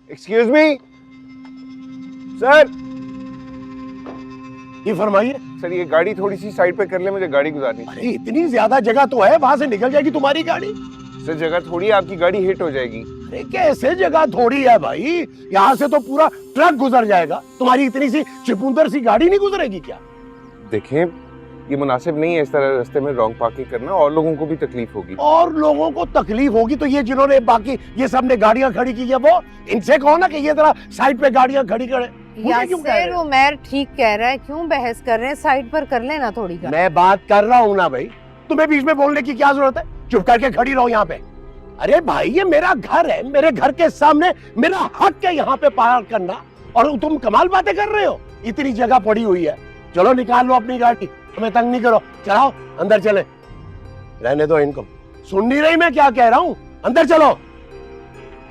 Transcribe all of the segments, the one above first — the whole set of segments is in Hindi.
Excuse me sir. ये फरमाइए। सर ये गाड़ी थोड़ी सी साइड पे कर ले, मुझे गाड़ी गुजारनी। अरे इतनी ज्यादा जगह तो है, वहां से निकल जाएगी तुम्हारी गाड़ी। सर जगह थोड़ी है, आपकी गाड़ी हिट हो जाएगी। अरे कैसे जगह थोड़ी है भाई, यहाँ से तो पूरा ट्रक गुजर जाएगा, तुम्हारी इतनी सी चिपुंदर सी गाड़ी नहीं गुजरेगी क्या? देखें ये मुनासिब नहीं है इस तरह रास्ते में रॉन्ग पार्किंग करना, और लोगों को भी तकलीफ होगी। और लोगों को तकलीफ होगी तो ये जिन्होंने बाकी ये सब ने गाड़ियां खड़ी की है वो इनसे कहो ना कि ये जरा साइड पे गाड़ियां खड़ी करे। यासिर उमर ठीक कह रहा है, क्यों बहस कर रहे हैं? साइड पर कर लेना थोड़ी का। मैं बात कर रहा हूँ ना भाई, तुम्हें बीच में बोलने की क्या जरूरत है? चुप करके खड़ी रहो यहाँ पे। अरे भाई ये मेरा घर है, मेरे घर के सामने मेरा हक है यहाँ पे पार्क करना, और तुम कमाल बातें कर रहे हो। इतनी जगह पड़ी हुई है, चलो निकाल लो अपनी गाड़ी, हमें तंग नहीं करो, चलाओ अंदर चले। रहने दो इनको, सुन नहीं रही मैं क्या कह रहा हूँ? अंदर चलो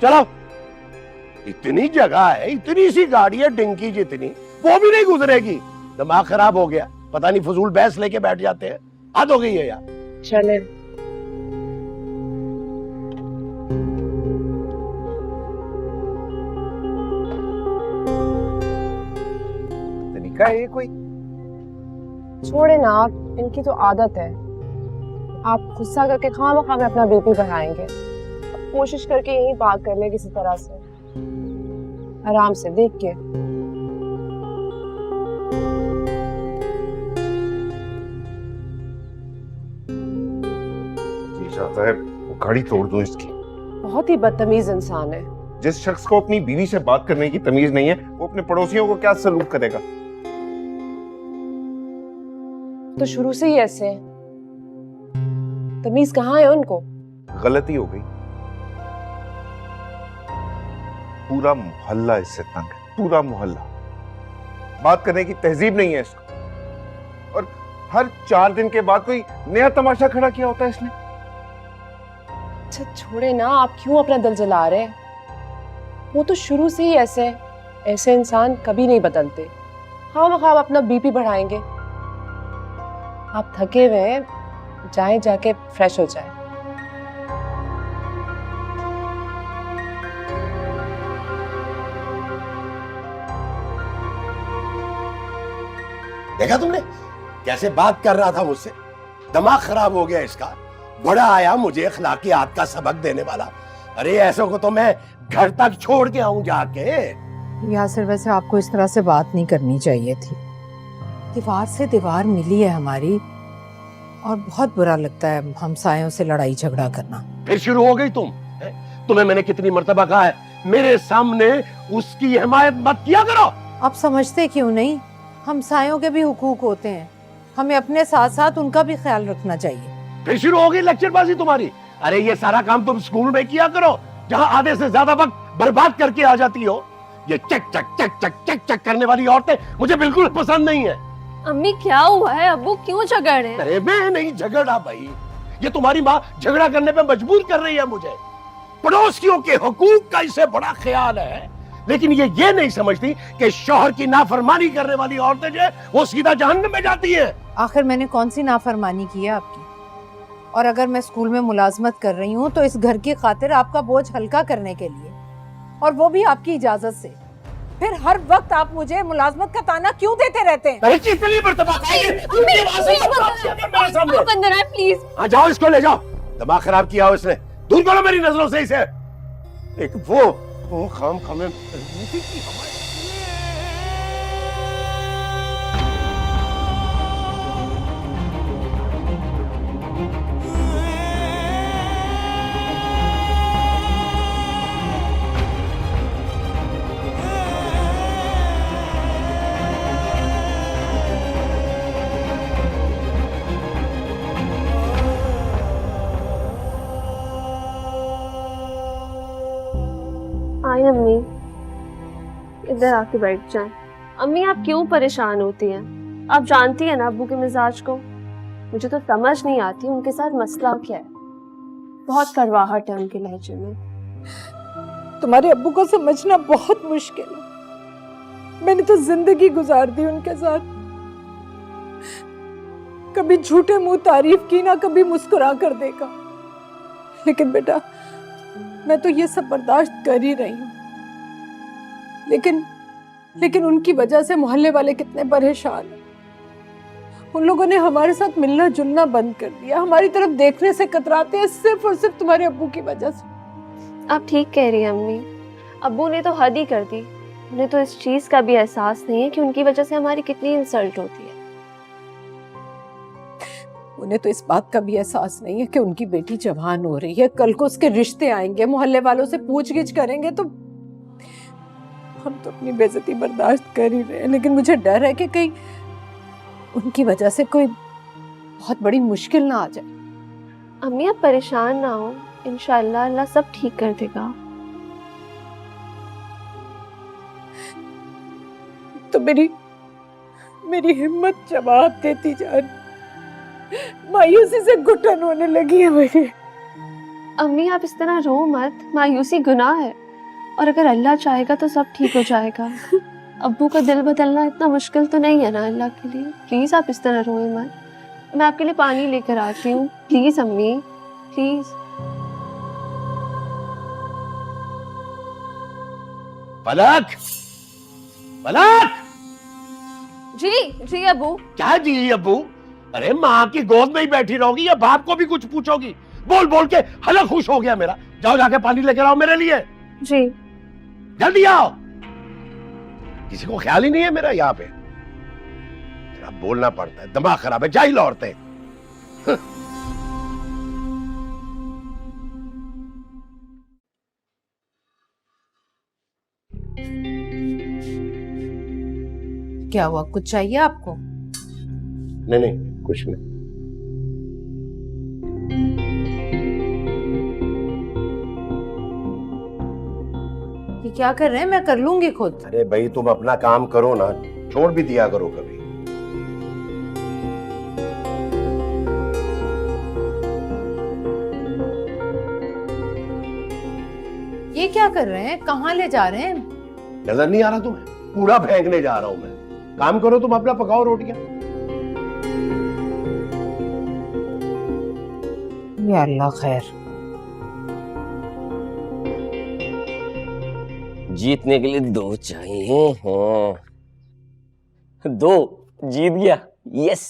चलो। इतनी जगह है, इतनी सी गाड़ी है डिंकी जितनी, वो भी नहीं गुजरेगी। दिमाग खराब हो गया, पता नहीं फजूल बहस लेके बैठ जाते हैं। हद हो गई है यार। चले तरीका है ये कोई? छोड़े ना आप, इनकी तो आदत है। आप गुस्सा करके खामखा में अपना बीपी बढ़ाएंगे। कोशिश करके यही बात कर ले किसी तरह से, आराम से देख के। जी चाहता है वो गाड़ी तोड़ दूं इसकी। बहुत ही बदतमीज इंसान है। जिस शख्स को अपनी बीवी से बात करने की तमीज नहीं है, वो अपने पड़ोसियों को क्या सलूक करेगा? तो शुरू से ही ऐसे है। तमीज कहाँ है उनको? गलती हो गई, पूरा मोहल्ला इससे तंग है, पूरा मोहल्ला। बात करने की तहजीब नहीं है इसको, और हर 4 दिन के बाद कोई नया तमाशा खड़ा किया होता है इसने। अच्छा छोड़े ना, आप क्यों अपना दिल जला रहे हैं? वो तो शुरू से ही ऐसे है। ऐसे इंसान कभी नहीं बदलते। खामखा आप अपना बीपी बढ़ाएंगे। आप थके हुए हैं, जाएं जाके फ्रेश हो जाएं। देखा तुमने कैसे बात कर रहा था मुझसे? दिमाग खराब हो गया इसका। बड़ा आया मुझे अखलाकियात का सबक देने वाला। अरे ऐसों को तो मैं घर तक छोड़ के आऊं जाके। यासिर वैसे आपको इस तरह से बात नहीं करनी चाहिए थी। दीवार से दीवार मिली है हमारी, और बहुत बुरा लगता है हमसायों से लड़ाई झगड़ा करना। फिर शुरू हो गई तुम? तुम्हें मैंने कितनी मर्तबा कहा है मेरे सामने उसकी हिमायत मत किया करो। आप समझते क्यों नहीं? हमसायों के भी हुकूक होते हैं, हमें अपने साथ साथ उनका भी ख्याल रखना चाहिए। फिर शुरू हो गई लेक्चरबाजी तुम्हारी। अरे ये सारा काम तुम स्कूल में किया करो, जहाँ आधे से ज्यादा वक्त बर्बाद करके आ जाती हो। ये चक चक चक चक चक चक करने वाली औरतें मुझे बिल्कुल पसंद नहीं है। अम्मी क्या हुआ है? अब्बू क्यों झगड़ रहे हैं? अरे मैं नहीं झगड़ा भाई, ये तुम्हारी माँ झगड़ा करने पे मजबूर कर रही है मुझे। पड़ोसियों के हुकूक का इसे बड़ा ख्याल है, लेकिन ये नहीं समझती कि शौहर की नाफरमानी करने वाली औरतें जो है वो सीधा जहन्नम में जाती हैं। आखिर मैंने कौन सी नाफरमानी की है आपकी? और अगर मैं स्कूल में मुलाजमत कर रही हूँ तो इस घर की खातिर आपका बोझ हल्का करने के लिए, और वो भी आपकी इजाजत से। फिर हर वक्त आप मुझे मुलाजमत का ताना क्यों देते रहते हैं? अरे कितनी मर्तबा प्लीज हाँ जाओ इसको ले जाओ। दिमाग खराब किया हो इसने, दूर करो मेरी नजरों से इसे। एक वो खाम खामे आई अम्मी, इधर आके बैठ जाएं। अम्मी आप क्यों परेशान होती हैं? आप जानती हैं ना अब्बू के मिजाज को। मुझे तो समझ नहीं आती उनके साथ मसला क्या है। बहुत कड़वाहट है उनके लहजे में। तुम्हारे अब्बू को समझना बहुत मुश्किल है। मैंने तो जिंदगी गुजार दी उनके साथ। कभी झूठे मुंह तारीफ की ना कभी मुस्कुरा कर देखा। लेकिन बेटा मैं तो ये सब बर्दाश्त कर ही रही हूँ। लेकिन उनकी वजह से मोहल्ले वाले कितने परेशान हैं। उन लोगों ने हमारे साथ मिलना जुलना बंद कर दिया, हमारी तरफ देखने से कतराते हैं सिर्फ और सिर्फ तुम्हारे अब्बू की वजह से। आप ठीक कह रही हैं अम्मी, अब्बू ने तो हद ही कर दी। उन्हें तो इस चीज का भी एहसास नहीं है कि उनकी वजह से हमारी कितनी इंसल्ट होती है। उन्हें तो इस बात का भी एहसास नहीं है कि उनकी बेटी जवान हो रही है, कल को उसके रिश्ते आएंगे, मोहल्ले वालों से पूछगिछ करेंगे तो हम तो अपनी बेइज्जती बर्दाश्त कर ही रहे हैं। लेकिन मुझे डर है कि कहीं उनकी वजह से कोई बहुत बड़ी मुश्किल ना आ जाए। अम्मी आप परेशान ना हो, इंशाअल्लाह अल्लाह सब ठीक कर देगा। तो मेरी हिम्मत जवाब देती जा रही, मायूसी से घुटन होने लगी है मेरी। अम्मी आप इस तरह रो मत, मायूसी गुनाह है और अगर अल्लाह चाहेगा तो सब ठीक हो जाएगा। अब्बू का दिल बदलना इतना मुश्किल तो नहीं है ना अल्लाह के लिए। प्लीज आप इस तरह रोए मत। मैं आपके लिए पानी लेकर आती हूँ, प्लीज अम्मी प्लीज। पलक, पलक। जी अब्बू। क्या जी अब्बू? अरे माँ की गोद में ही बैठी रहोगी या बाप को भी कुछ पूछोगी? बोल बोल के हलक खुश हो गया मेरा। जाओ जाके पानी लेकर आओ मेरे लिए। जी जल्दी आओ। किसी को ख्याल ही नहीं है मेरा यहाँ पे। तेरा बोलना पड़ता है, दिमाग खराब है, जाहिल औरतें। क्या हुआ, कुछ चाहिए आपको? नहीं नहीं कुछ नहीं। ये क्या कर रहे हैं? मैं कर लूंगी खुद। अरे भाई तुम अपना काम करो ना, छोड़ भी दिया करो कभी। ये क्या कर रहे हैं? कहाँ ले जा रहे हैं? नजर नहीं आ रहा तुम्हें? कूड़ा फेंकने जा रहा हूं मैं। काम करो तुम अपना, पकाओ रोटियां। या अल्लाह खैर। जीतने के लिए 2 चाहिए हैं। 2 जीत गया। यस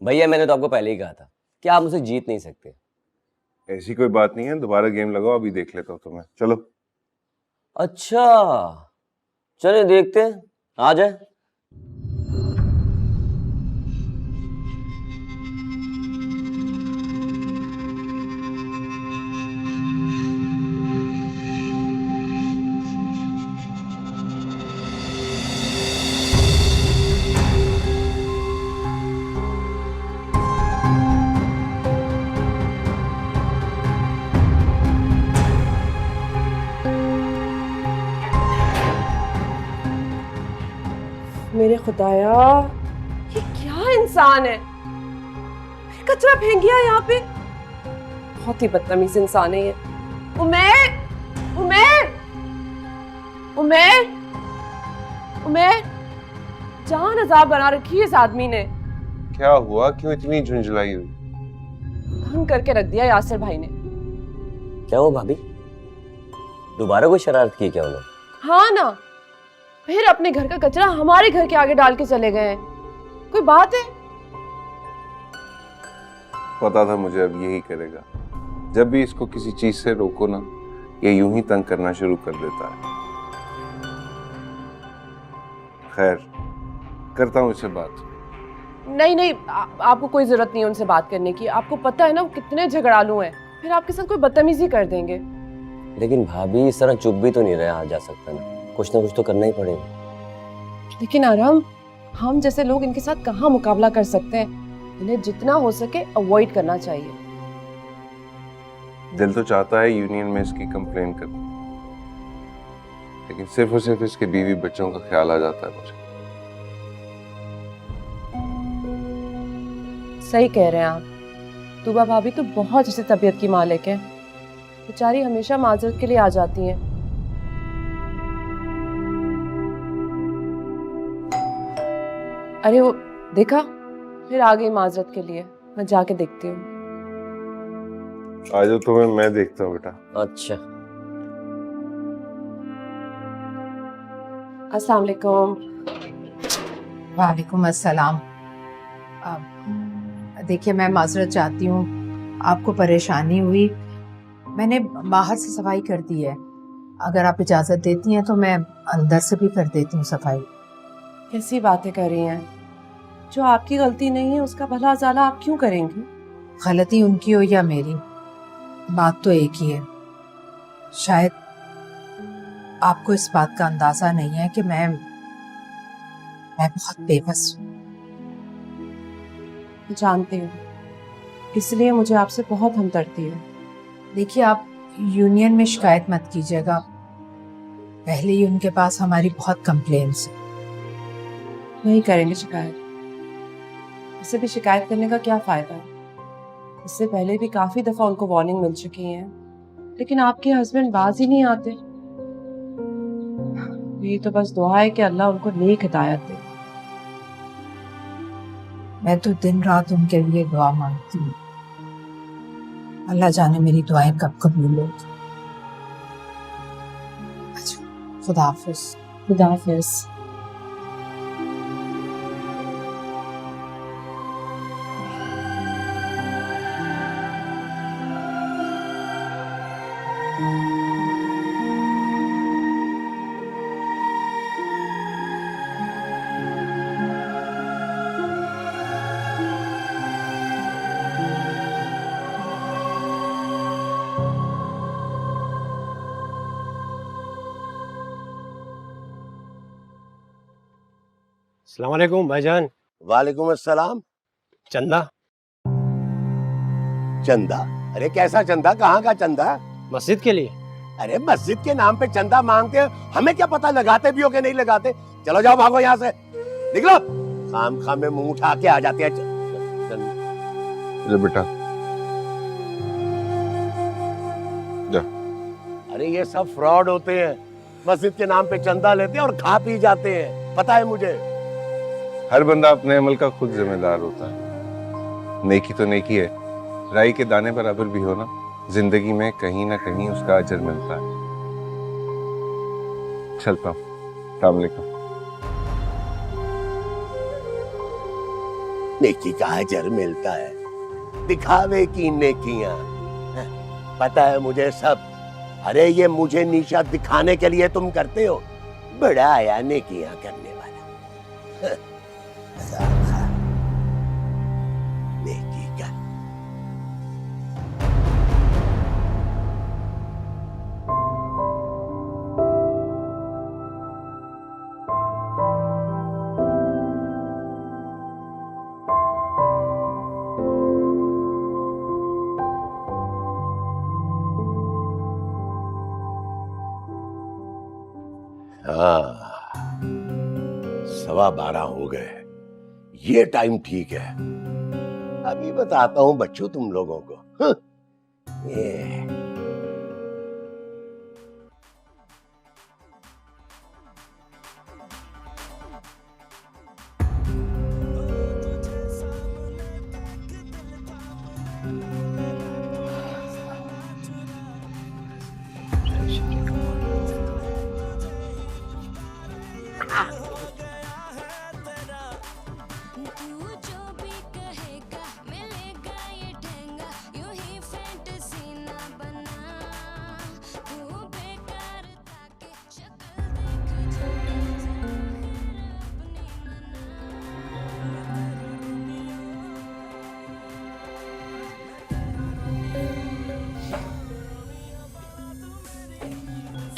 भैया, मैंने तो आपको पहले ही कहा था कि आप मुझसे जीत नहीं सकते। ऐसी कोई बात नहीं है, दोबारा गेम लगाओ, अभी देख लेता हूँ तुम्हें। चलो। अच्छा चलिए देखते हैं, आ जाए। मेरे खुदाया, ये क्या इंसान है? कचरा फेंक गया यहाँ पे। बहुत ही बदतमीज इंसान है ये। उमेर, उमेर, उमेर, उमेर, जान अजाब बना रखी है इस आदमी ने। क्या हुआ, क्यों इतनी झुंझलाई हुई? तंग करके रख दिया यासिर भाई ने। क्या हुआ भाभी, दोबारा कोई शरारत की क्या उन्होंने? हाँ ना, फिर अपने घर का कचरा हमारे घर के आगे डाल के चले गए हैं। कोई बात है? पता था मुझे अब यही करेगा। जब भी इसको किसी चीज से रोको ना, ये यूं ही तंग करना शुरू कर देता है। खैर, करता हूं इससे बात। नहीं नहीं, आपको कोई जरूरत नहीं है उनसे बात करने की। आपको पता है ना वो कितने झगड़ालू हैं, फिर आपके साथ कोई बदतमीजी कर देंगे। लेकिन भाभी इस तरह चुप भी तो नहीं रहा जा सकता ना, कुछ ना कुछ तो करना ही पड़ेगा। लेकिन आराम, हम जैसे लोग इनके साथ कहाँ मुकाबला कर सकते हैं? इन्हें जितना हो सके अवॉइड करना चाहिए। दिल तो चाहता है यूनियन में इसकी कंप्लेन कर, लेकिन सिर्फ और सिर्फ इसके बीवी बच्चों का ख्याल आ जाता है मुझे। सही कह रहे हैं आप। तूबा भाभी तो बहुत अच्छी तबीयत की मालिक है, बेचारी हमेशा माजरत के लिए आ जाती हैं। अरे वो देखा, फिर आ गई माजरत के लिए। मैं जाके देखती हूँ। आज तुम्हें मैं देखता हूँ बेटा। अच्छा अस्सलाम वालेकुम। वालेकुम अस्सलाम। देखिए, मैं माजरत चाहती हूँ, आपको परेशानी हुई। मैंने बाहर से सफाई कर दी है, अगर आप इजाज़त देती हैं तो मैं अंदर से भी कर देती हूँ सफाई। कैसी बातें कर रही हैं? जो आपकी गलती नहीं है उसका भला ज़ाला आप क्यों करेंगी? गलती उनकी हो या मेरी, बात तो एक ही है। शायद आपको इस बात का अंदाजा नहीं है कि मैं बहुत बेबस हूँ। जानती हूँ, इसलिए मुझे आपसे बहुत हमदर्दी है। देखिए, आप यूनियन में शिकायत मत कीजिएगा, पहले ही उनके पास हमारी बहुत कंप्लेंट्स हैं। नहीं करेंगे शिकायत। इससे भी शिकायत करने का क्या फायदा है? इससे पहले भी काफी दफा उनको वार्निंग मिल चुकी है, लेकिन आपके हस्बैंड बाज ही नहीं आते। ये तो बस दुआ है कि अल्लाह उनको नेक हिदायत दे। मैं तो दिन रात उनके लिए दुआ मांगती हूँ, अल्लाह जाने मेरी दुआएं कब कबूल होगी। अच्छा, खुदा हाफिज। खुदा हाफिज। अस्सलाम वालेकुम भाईजान। वालेकुम अस्सलाम। चंदा? चंदा? अरे कैसा चंदा, कहाँ का चंदा? मस्जिद के लिए। अरे मस्जिद के नाम पे चंदा मांगते हैं, हमें क्या पता लगाते भी हो कि नहीं लगाते। चलो जाओ, भागो यहाँ से, निकलो। खाम खाम में मुंह उठा के आ जाते हैं। ले बेटा, जा। अरे ये सब फ्रॉड होते हैं, मस्जिद के नाम पे चंदा लेते हैं और खा पी जाते हैं, पता है मुझे। हर बंदा अपने अमल का खुद जिम्मेदार होता है। नेकी तो नेकी है, राई के दाने बराबर भी हो ना, जिंदगी में कहीं ना कहीं उसका अजर मिलता है। चलता हूँ, अस्सलाम वालेकुम। नेकी का अजर मिलता है, दिखावे की नेकियां, पता है मुझे सब। अरे ये मुझे नीचा दिखाने के लिए तुम करते हो, बड़ा आया नेकियां करने वाला। नेकी का हाँ, 12:15 हो गए, ये टाइम ठीक है। अभी बताता हूं बच्चों तुम लोगों को। ये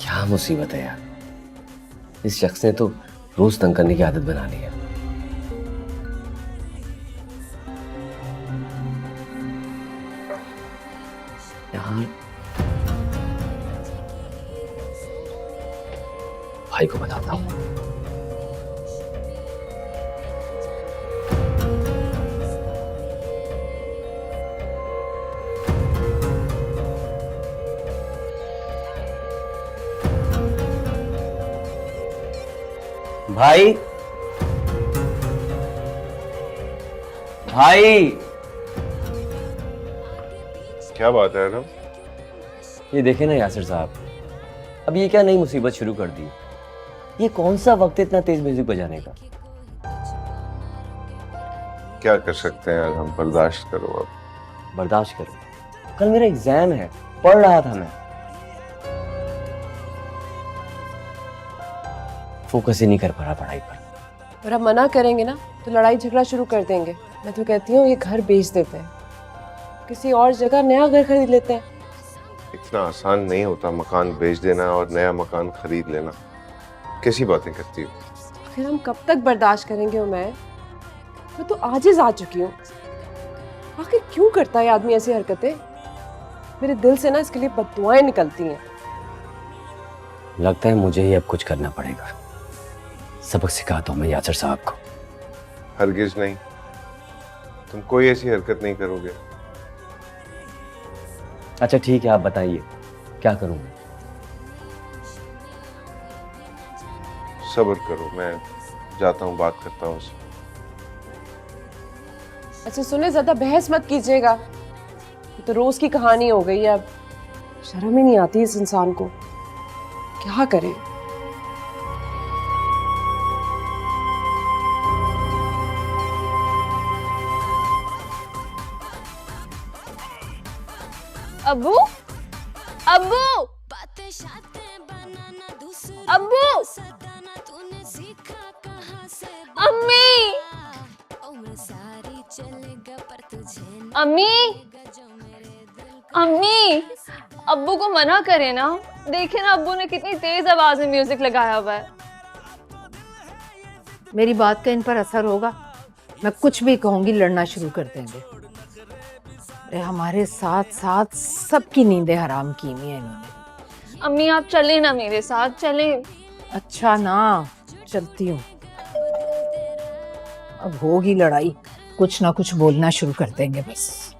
क्या मुसीबत है यार, इस शख्स ने तो रोज तंग करने की आदत बना ली है। यार भाई को बताता हूँ। भाई, भाई, क्या बात है रब? ये देखे ना यासिर साहब, अब ये क्या नई मुसीबत शुरू कर दी। ये कौन सा वक्त है इतना तेज म्यूजिक बजाने का? क्या कर सकते हैं, हम बर्दाश्त करो अब। बर्दाश्त करो, कल मेरा एग्जाम है, पढ़ रहा था मैं। फोकस ही नहीं कर पा रहा पढ़ाई पर। और हम मना करेंगे ना तो लड़ाई झगड़ा शुरू कर देंगे। मैं तो कहती हूँ ये घर बेच देते हैं, किसी और जगह नया घर खरीद लेते हैं। इतना आसान नहीं होता मकान बेच देना और नया मकान खरीद लेना। कैसी बातें करती हो? आखिर हम कब तक बर्दाश्त करेंगे उमैर? मैं तो आजिज आ चुकी हूँ। आखिर क्यों करता है आदमी ऐसी हरकतें? मेरे दिल से ना इसके लिए बददुआएं निकलती हैं। लगता है मुझे ही अब कुछ करना पड़ेगा। सबक सिखाता हूँ मैं यासर साहब को। हरगिज नहीं, तुम कोई ऐसी हरकत नहीं करोगे। अच्छा ठीक है, आप बताइए क्या करूँ मैं? सब्र करो, मैं जाता हूँ, बात करता हूँ उससे। अच्छा सुने, ज्यादा बहस मत कीजिएगा। ये तो रोज की कहानी हो गई है अब। शर्म ही नहीं आती इस इंसान को। क्या करे? अब्बू, अब्बू, अब्बू, अम्मी, अम्मी, अम्मी, अब्बू को मना करे ना। देखे ना अब्बू ने कितनी तेज आवाज में म्यूजिक लगाया हुआ है। मेरी बात का इन पर असर होगा? मैं कुछ भी कहूंगी लड़ना शुरू कर देंगे। अरे हमारे साथ साथ सबकी नींदें हराम की हुई है इन्होंने। अम्मी आप चले ना मेरे साथ, चले। अच्छा ना, चलती हूँ। अब होगी लड़ाई, कुछ ना कुछ बोलना शुरू कर देंगे बस।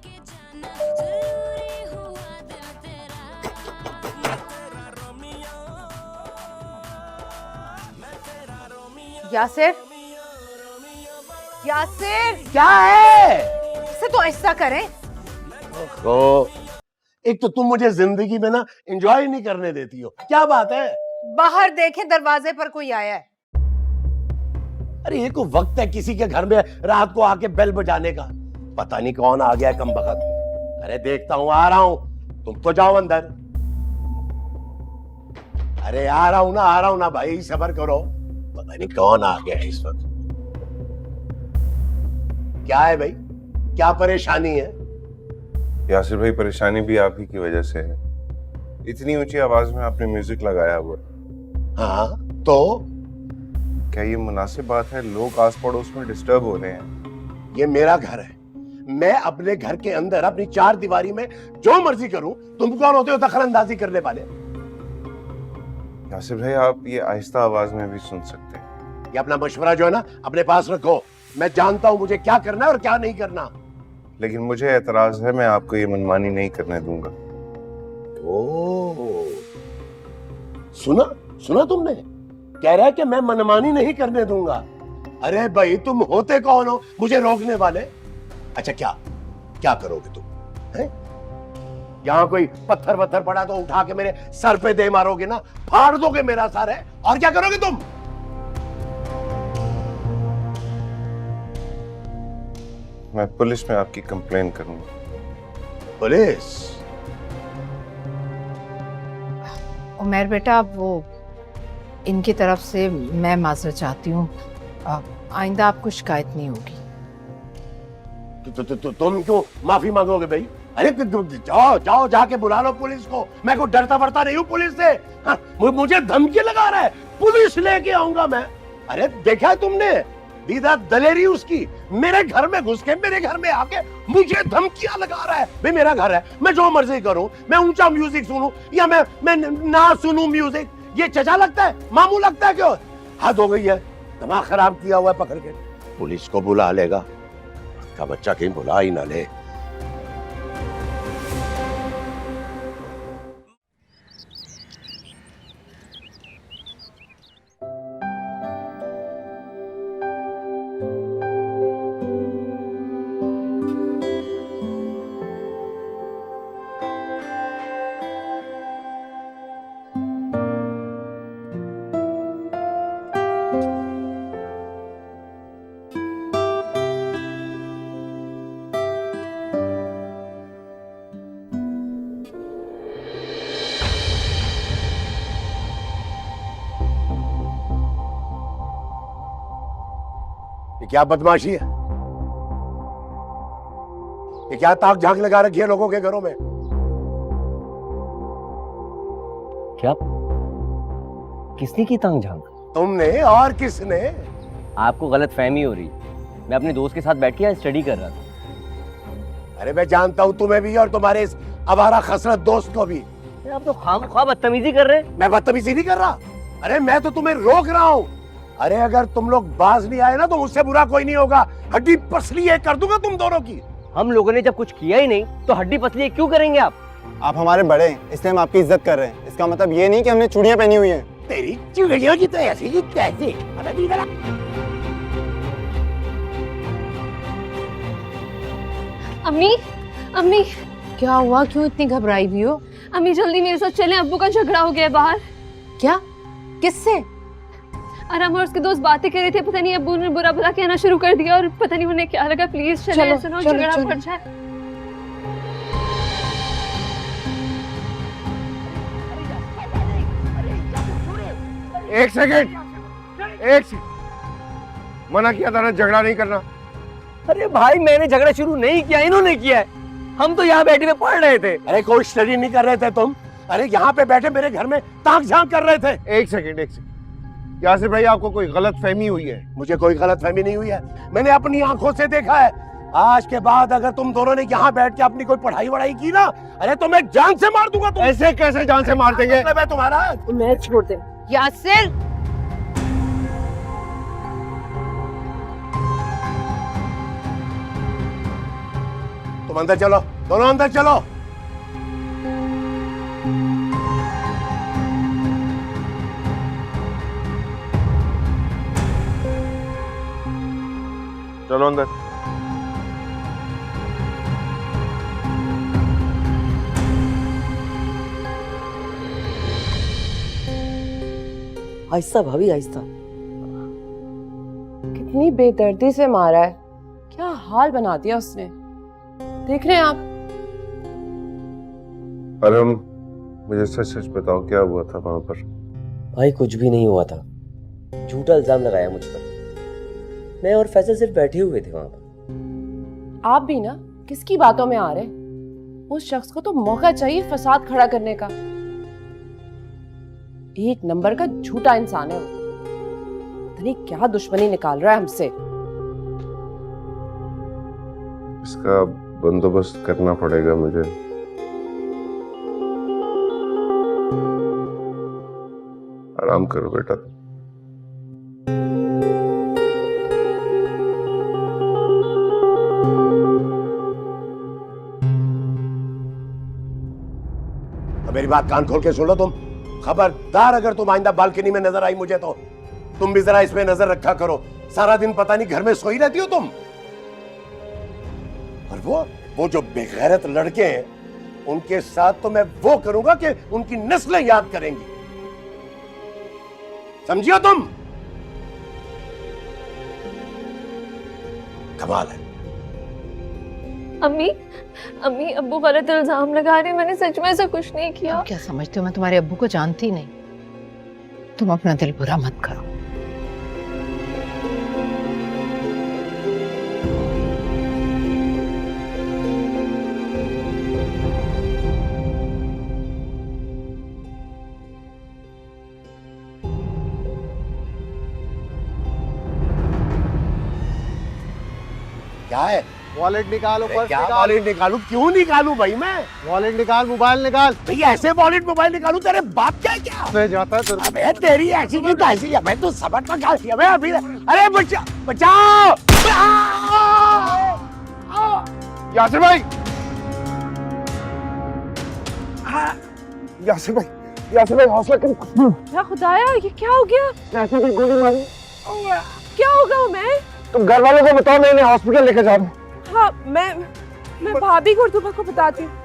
यासिर, यासिर, क्या है? इसे तो ऐसा करें। तो एक तो तुम मुझे जिंदगी में ना एंजॉय नहीं करने देती हो। क्या बात है? बाहर देखे, दरवाजे पर कोई आया है। अरे ये कोई वक्त है किसी के घर में रात को आके बेल बजाने का? पता नहीं कौन आ गया कमबख्त। अरे देखता हूं, आ रहा हूं, तुम तो जाओ अंदर। अरे आ रहा हूं ना भाई, सब्र करो। पता नहीं कौन आ गया इस वक्त। क्या है भाई, क्या परेशानी है? यासिर भाई, परेशानी भी आप ही की वजह से है। इतनी ऊंची आवाज में आपने म्यूजिक लगाया हुआ। हाँ तो क्या ये मुनासिब बात है? लोग आस पड़ोस में डिस्टर्ब हो रहे हैं। ये मेरा घर है, मैं अपने घर के अंदर अपनी चार दीवारी में जो मर्जी करूं। तुम कौन होते हो दखल अंदाजी करने वाले? यासिर भाई, आप ये आहिस्ता आवाज में भी सुन सकते हैं। ये अपना मशवरा जो है ना अपने पास रखो। मैं जानता हूं मुझे क्या करना है और क्या नहीं करना। लेकिन मुझे एतराज है, मैं आपको ये मनमानी नहीं करने दूंगा। ओ, सुना तुमने? कह रहा है कि मैं मनमानी नहीं करने दूंगा। अरे भाई तुम होते कौन हो मुझे रोकने वाले? अच्छा क्या करोगे तुम? हैं? यहाँ कोई पत्थर वत्थर पड़ा तो उठा के मेरे सर पे दे मारोगे ना? फाड़ दोगे मेरा सर है? और क्या करोगे तुम? मैं पुलिस में आपकी कंप्लेन करूंगा। पुलिस? उमैर बेटा, अब वो इनकी तरफ से मैं माजरत चाहती हूँ। आइंदा आपको शिकायत नहीं होगी। तुम क्यों माफी मांगोगे भाई? अरे जाओ जाके बुला लो पुलिस को। मैं कोई डरता वरता नहीं हूँ पुलिस से। हाँ, मुझे धमकी लगा रहा है, पुलिस लेके आऊंगा मैं। अरे देखा है तुमने दीदा दलेरी उसकी? मेरे घर में घुस के मेरे घर में आके मुझे धमकियां लगा रहा है। भाई मेरा घर है, मैं जो मर्जी करूं, मैं ऊंचा म्यूजिक सुनूं या मैं ना सुनूं म्यूजिक, ये चचा लगता है? मामू लगता है? क्यों? हद हो गई है, दिमाग खराब किया हुआ है पकड़ के। पुलिस को बुला लेगा का बच्चा, कहीं बुला ही ना ले। ये क्या बदमाशी है? ये क्या ताक झांक लगा रखी है लोगों के घरों में? क्या? किसने की तांग झांक? तुमने और किसने? आपको गलत फहमी हो रही है। मैं अपने दोस्त के साथ बैठ के स्टडी कर रहा था। अरे मैं जानता हूं तुम्हें भी और तुम्हारे इस आवारा खसरत दोस्त को भी। अरे आप तो खामख्वाह बदतमीजी कर रहे हैं। मैं बदतमीजी नहीं कर रहा। अरे मैं तो तुम्हें रोक रहा हूं। अरे अगर तुम लोग बाज नहीं आए ना तो मुझसे बुरा कोई नहीं होगा। हड्डी पसली ये कर दूंगा तुम दोनों की। हम लोगों ने जब कुछ किया ही नहीं तो हड्डी पसली क्यों करेंगे आप? आप हमारे बड़े हैं इसलिए हम आपकी इज्जत कर रहे हैं। इसका मतलब ये नहीं कि हमने चूड़ियां पहनी हुई हैं। तेरी चुड़ियों की तो ऐसी की तैसी। अरे इधर आ। अम्मी, अम्मी, क्या हुआ? क्यों इतनी घबराई हुई हो? अम्मी जल्दी मेरे साथ चलें, अब्बू का झगड़ा हो गया है बाहर। क्या? किससे? आराम और उसके दोस्त बातें कर रहे थे, पता नहीं अब्बू ने बुरा भला कहना शुरू कर दिया और पता नहीं उन्हें क्या लगा। प्लीज चलो, चलो, ऐसा ना हो चलो, झगड़ा चलो। पड़ जाए। एक सेकंड, मना किया था ना झगड़ा नहीं करना। अरे भाई मैंने झगड़ा शुरू नहीं किया, इन्होंने किया है। हम तो यहाँ बैठे हुए पढ़ रहे थे। अरे कोई स्टडी नहीं कर रहे थे तुम? अरे यहाँ पे बैठे मेरे घर में ताक झांक कर रहे थे। एक सेकंड, यासिर भाई आपको कोई गलत फहमी हुई है। मुझे कोई गलत फहमी नहीं हुई है। मैंने अपनी आंखों से देखा है। आज के बाद अगर तुम दोनों ने यहाँ बैठ के अपनी कोई पढ़ाई वढ़ाई की ना, अरे तो मैं जान से मार दूंगा तुम। ऐसे कैसे जान से मार देंगे? मतलब है तुम्हारा। मैं छोड़ दे। यासिर, तुम अंदर चलो, दोनों अंदर चलो। चलो अंदर। आहिस्ता भाभी आहिस्ता। कितनी बेदर्दी से मारा है, क्या हाल बना दिया उसने। देख रहे हैं आप? अरे मुझे सच सच बताओ क्या हुआ था वहां पर? भाई कुछ भी नहीं हुआ था, झूठा इल्जाम लगाया मुझ पर। मैं और फैसल सिर्फ बैठे हुए थे वहां पर। आप भी ना किसकी बातों में आ रहे? उस शख्स को तो मौका चाहिए फसाद खड़ा करने का। एक नंबर का झूठा इंसान है वो। पता नहीं क्या दुश्मनी निकाल रहा है हमसे। इसका बंदोबस्त करना पड़ेगा मुझे। आराम करो बेटा। अब मेरी बात कान खोल के सुन लो तुम। खबरदार अगर तुम आइंदा बालकनी में नजर आई मुझे तो तुम भी जरा इसमें नजर रखा करो। सारा दिन पता नहीं घर में सोई रहती हो तुम। और वो जो बेगैरत लड़के हैं उनके साथ तो मैं वो करूंगा कि उनकी नस्लें याद करेंगी। समझियो तुम? कमाल है। अम्मी, अम्मी अब्बू गलत इल्जाम लगा रहे, मैंने सच में ऐसा कुछ नहीं किया। आप क्या समझते हो मैं तुम्हारे अब्बू को जानती नहीं? तुम अपना दिल बुरा मत करो। क्या है? वॉलेट निकालो, पर्स क्या निकाल। वॉलेट निकालू? क्यों निकालू भाई मैं? वॉलेट निकाल, मोबाइल निकाल। भाई ऐसे वॉलेट मोबाइल निकालू? तेरे बाप क्या क्या? मैं जाता है तेरे। अबे तेरी ऐसी की तैसी है। तू सबक पका लिया मैं अभी। अरे बचा बचाओ। यासिर भाई, यासिर भाई, यासिर भाई हौसला करो। या खुदाया, ये क्या हो गया? यासिर भाई गोली मारी। क्या होगा? मैं तुम घर वालों को बताओ, मैं इन्हें हॉस्पिटल लेकर जा रहा हूँ। हाँ, मैं भाभी को और तुम्हें को बताती हूँ।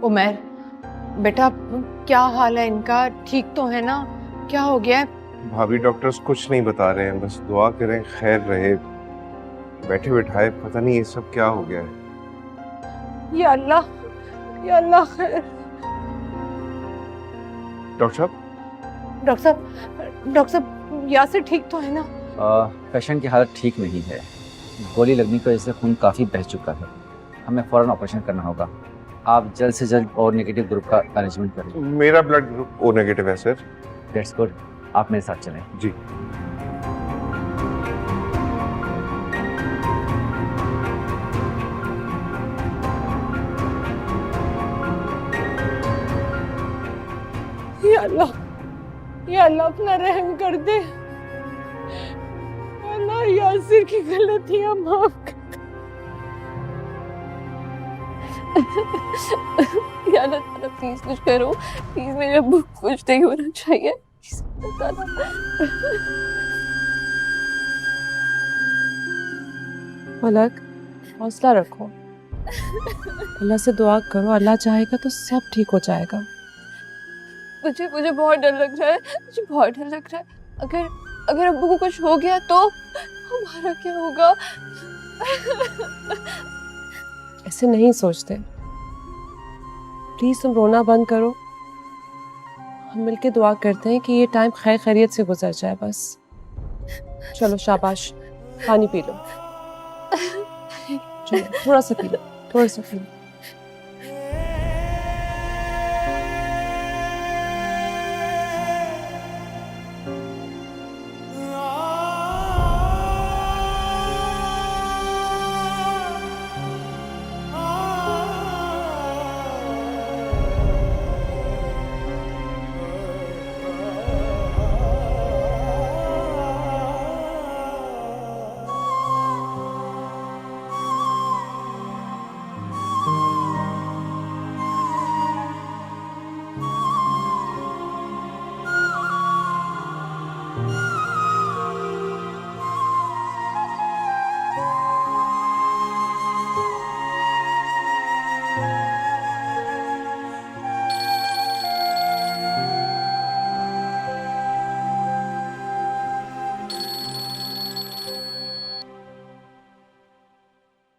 उमर, बेटा क्या हाल है इनका? ठीक तो है ना? क्या हो गया है? भाभी डॉक्टर्स कुछ नहीं बता रहे हैं, बस दुआ करें खैर रहे। बैठे बिठाए पता नहीं ये सब क्या हो गया है। या अल्लाह, या अल्लाह खैर। डॉक्टर साहब, डॉक्टर साहब यासिर ठीक तो है ना? पेशेंट की हालत ठीक नहीं है। गोली लगने की वजह से खून काफ़ी बह चुका है। हमें फ़ौरन ऑपरेशन करना होगा। आप जल्द से जल्द और नेगेटिव ग्रुप का अरेंजमेंट करें। मेरा ब्लड ग्रुप ओ नेगेटिव है सर। दैट्स गुड, आप मेरे साथ चलें। जी। या अल्लाह अपना रहम कर दे। अल्लाह यासिर की गलतियां माफ कर। या अल्लाह ताला प्लीज कुछ करो, प्लीज मेरे अब्बू को कुछ नहीं होना चाहिए। पलक, हौसला रखो, अल्लाह से दुआ करो, अल्लाह चाहेगा तो सब ठीक हो जाएगा। मुझे बहुत डर लग रहा है, मुझे बहुत डर लग रहा है। अगर अब्बू को कुछ हो गया तो हमारा क्या होगा? ऐसे नहीं सोचते, प्लीज तुम रोना बंद करो। हम मिलके दुआ करते हैं कि ये टाइम खैर खैरियत से गुजर जाए बस। चलो शाबाश, पानी पी लो। चलो थोड़ा सा पी लो, थोड़ा सा पी लो।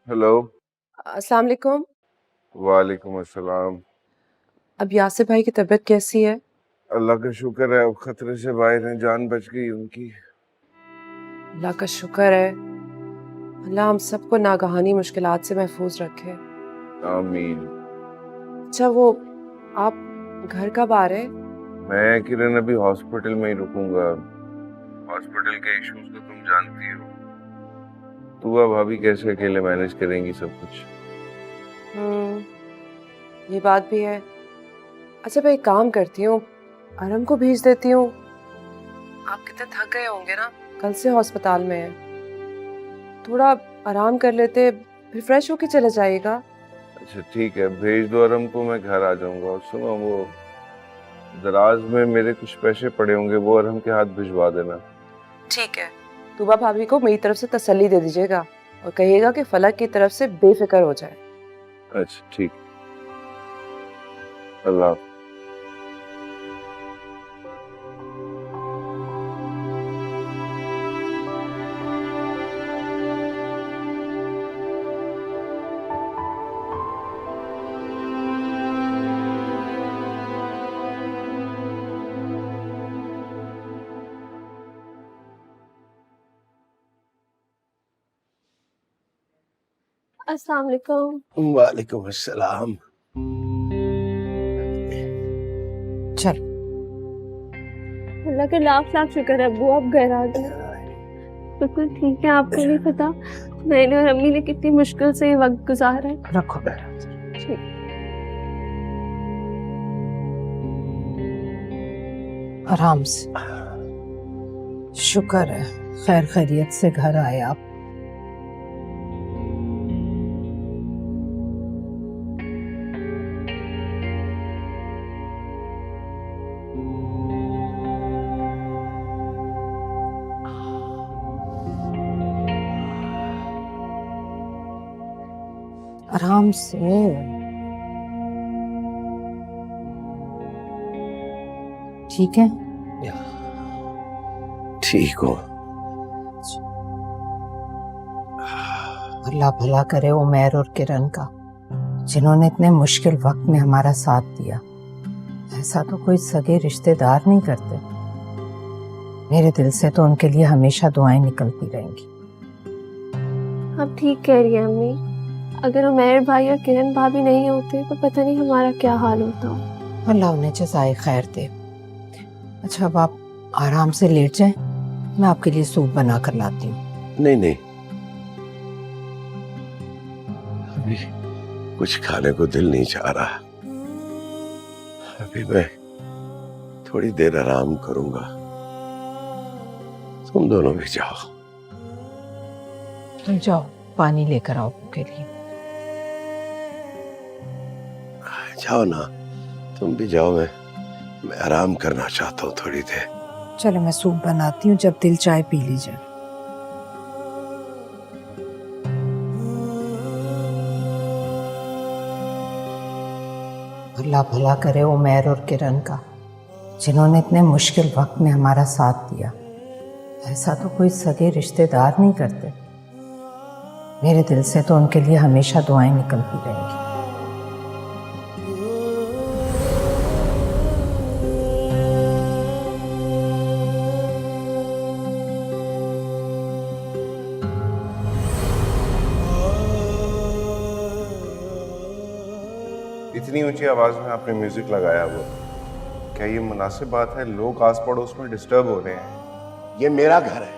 हेलो। अस्सलाम वालेकुम। वालेकुम अस्सलाम। अब यासिर भाई की तबीयत कैसी है? अल्लाह का शुक्र है, अब खतरे से बाहर हैं, जान बच गई उनकी। अल्लाह का शुक्र है। अल्लाह हम सबको नागहानी मुश्किलात से महफूज रखे। आमीन। अच्छा वो आप घर कब आ रहे? मैं किरण अभी हॉस्पिटल में ही रुकूंगा। हॉस्पिटल के इश्यूज तो तुम जानती हो। तू अब भाभी कैसे अकेले मैनेज करेंगी सब कुछ? ये बात भी है। अच्छा मैं एक काम करती हूँ, अरम को भेज देती हूँ। आप कितने थक गए होंगे ना, कल से अस्पताल में है। थोड़ा आराम कर लेते, फिर फ्रेश होके चले जाइएगा। अच्छा ठीक है, भेज दो अरम को, मैं घर आ जाऊंगा। और सुनो, वो दराज में मेरे कुछ पैसे पड़े होंगे, वो अरम के हाथ भिजवा देना। ठीक है, तुबा भाभी को मेरी तरफ से तसल्ली दे दीजिएगा और कहिएगा कि फलक की तरफ से बेफिक्र हो जाए। अच्छा ठीक, अल्लाह। अस्सलाम वालेकुम। वालेकुम अस्सलाम। चल अल्लाह के लाख लाख शुक्र है अब्बू, आप घर आ गए। बिल्कुल ठीक है, आपको नहीं पता मैंने और अम्मी ने कितनी मुश्किल से ये वक्त गुजारा है। रखो बेटा। ठीक। आराम से। शुक्र है खैर खैरियत से घर आए आप। आराम से। ठीक है? ठीक हो? अल्लाह भला करे उमैर और किरण का, जिन्होंने इतने मुश्किल वक्त में हमारा साथ दिया। ऐसा तो कोई सगे रिश्तेदार नहीं करते। मेरे दिल से तो उनके लिए हमेशा दुआएं निकलती रहेंगी। आप ठीक कह रही हैं अम्मी। अगर उमैर भाई और किरण भाभी नहीं होते तो पता नहीं हमारा क्या हाल होता। अल्लाह उन्हें जज़ाए खैर दे। अच्छा, अब आप आराम से लेट जाएं, मैं आपके लिए सूप बना कर लाती हूँ। नहीं नहीं, अभी कुछ खाने को दिल नहीं चाह रहा। अभी मैं थोड़ी देर आराम करूंगा, तुम दोनों भी जाओ। तुम जाओ, पानी लेकर आओ के लिए। जाओ ना, तुम भी जाओ। मैं आराम करना चाहता हूँ थोड़ी देर। चलो मैं सूप बनाती हूँ, जब दिल चाय पी लीजिए। अल्लाह भला करे उमैर और किरण का, जिन्होंने इतने मुश्किल वक्त में हमारा साथ दिया। ऐसा तो कोई सगे रिश्तेदार नहीं करते। मेरे दिल से तो उनके लिए हमेशा दुआएं निकलती रहेंगी। इतनी ऊंची आवाज में आपने म्यूजिक लगाया वो, क्या ये मुनासिब बात है? लोग आस पड़ोस में डिस्टर्ब हो रहे हैं। ये मेरा घर है,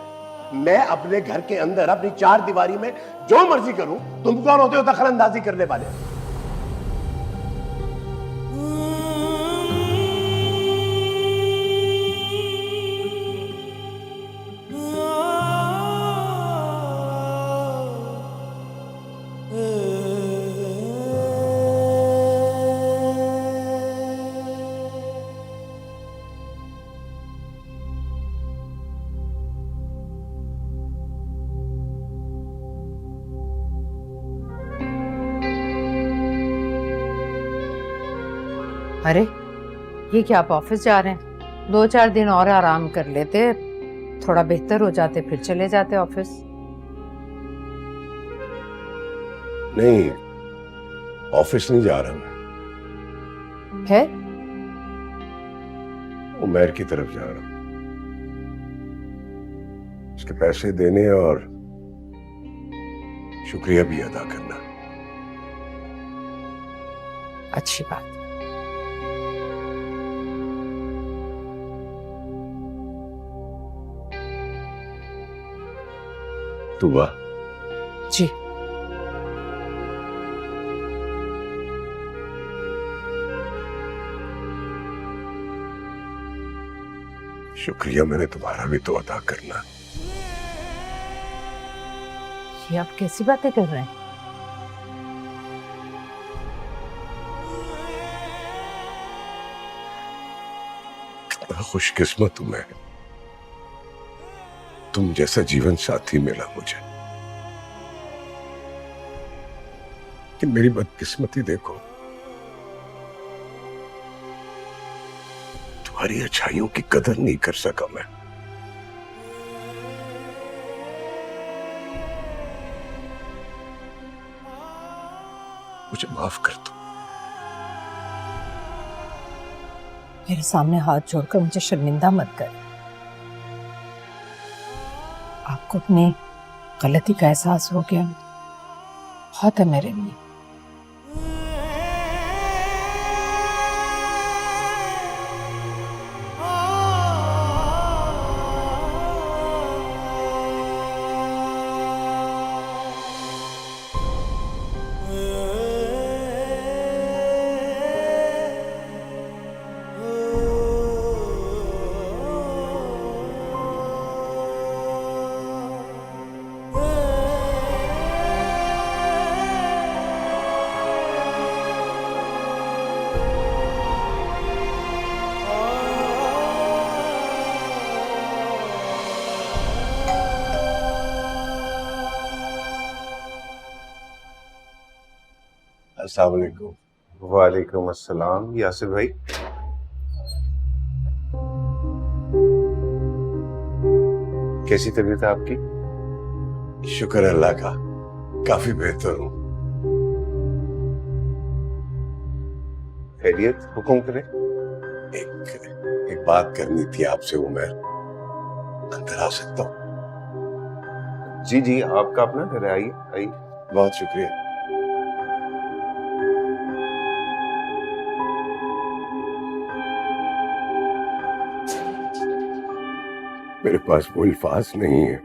मैं अपने घर के अंदर अपनी चार दीवारी में जो मर्जी करूं। तुम कौन होते हो दखल अंदाजी करने वाले? अरे ये क्या, आप ऑफिस जा रहे हैं? 2-4 दिन और आराम कर लेते, थोड़ा बेहतर हो जाते, फिर चले जाते ऑफिस। नहीं, ऑफिस नहीं जा रहा मैं, है? उमैर की तरफ जा रहा हूं। उसके पैसे देने और शुक्रिया भी अदा करना। अच्छी बात। तुबा, जी। शुक्रिया मैंने तुम्हारा भी तो अदा करना। ये आप कैसी बातें कर रहे हैं? कितना खुशकिस्मत हूं मैं, तुम जैसा जीवन साथी मिला मुझे। कि मेरी बदकिस्मती देखो, तुम्हारी अच्छाइयों की कदर नहीं कर सका मैं। मुझे माफ कर दो। मेरे सामने हाथ जोड़कर मुझे शर्मिंदा मत कर। आपको अपनी गलती का एहसास हो गया, बहुत है मेरे लिए। अस्सलाम वालेकुम। वालेकुम अस्सलाम। यासिर भाई, कैसी तबीयत है आपकी? शुक्र अल्लाह का, काफी बेहतर हूँ। खैरियत, हुक्म करें। एक बात करनी थी आपसे उमर, अंदर आ सकता हूँ? जी जी, आपका अपना घर है, आइए आइए। बहुत शुक्रिया। मेरे पास वो अल्फाज नहीं है,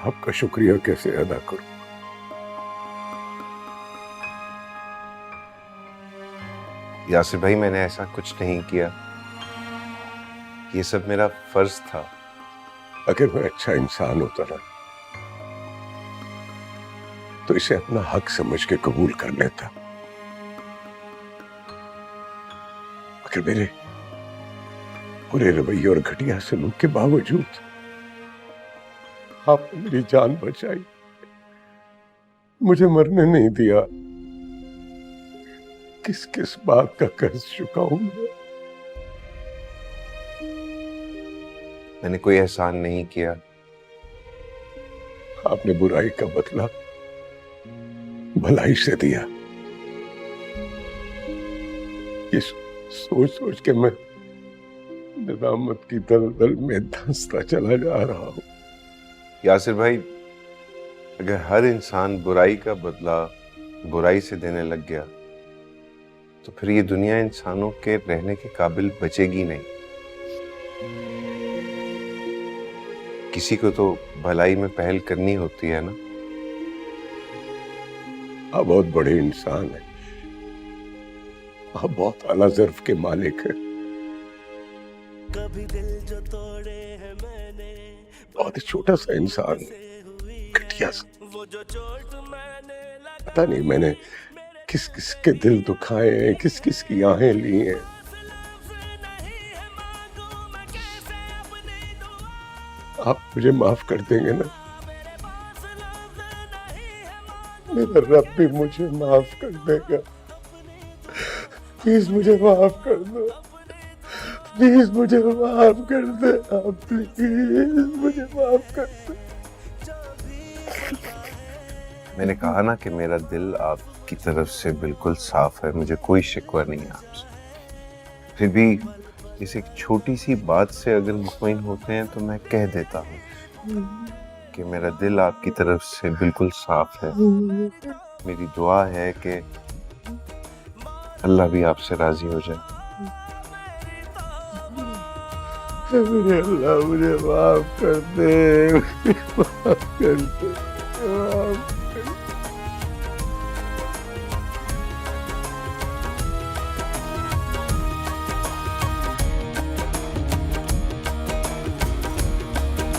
आपका शुक्रिया कैसे अदा करूं? यासिर भाई, मैंने ऐसा कुछ नहीं किया, ये सब मेरा फर्ज था। अगर मैं अच्छा इंसान होता ना तो इसे अपना हक समझ के कबूल कर लेता, मगर मेरे बुरे रवैये और घटिया सलूक के बावजूद आपने मेरी जान बचाई, मुझे मरने नहीं दिया। किस किस बात का कर्ज चुकाऊं मैं? मैंने कोई एहसान नहीं किया। आपने बुराई का बदला भलाई से दिया। ये सोच सोच के मैं नदामत की दलदल में धंसता चला जा रहा हूं। यासिर भाई, अगर हर इंसान बुराई का बदला बुराई से देने लग गया तो फिर ये दुनिया इंसानों के रहने के काबिल बचेगी नहीं। किसी को तो भलाई में पहल करनी होती है ना। आप बहुत बड़े इंसान हैं, आप बहुत आला ज़र्फ के मालिक हैं। बहुत ही छोटा सा इंसान, घटिया सा। पता नहीं मैंने किस किस के दिल दुखाए हैं, किस किस की आहें ली हैं। आप मुझे माफ कर देंगे ना? मेरा रब भी मुझे माफ कर देगा। प्लीज मुझे माफ कर दो, प्लीज मुझे माफ कर दे, आप प्लीज मुझे माफ कर दे। मैंने कहा ना कि मेरा दिल आपकी तरफ से बिल्कुल साफ है, मुझे कोई शिकवा नहीं है आपसे। फिर भी इस एक छोटी सी बात से अगर मुतमईन होते हैं तो मैं कह देता हूँ कि मेरा दिल आपकी तरफ से बिल्कुल साफ है। मेरी दुआ है कि अल्लाह भी आपसे राजी हो जाए। मेरे अल्लाह मुझे माफ कर दे, मुझे माफ कर दे।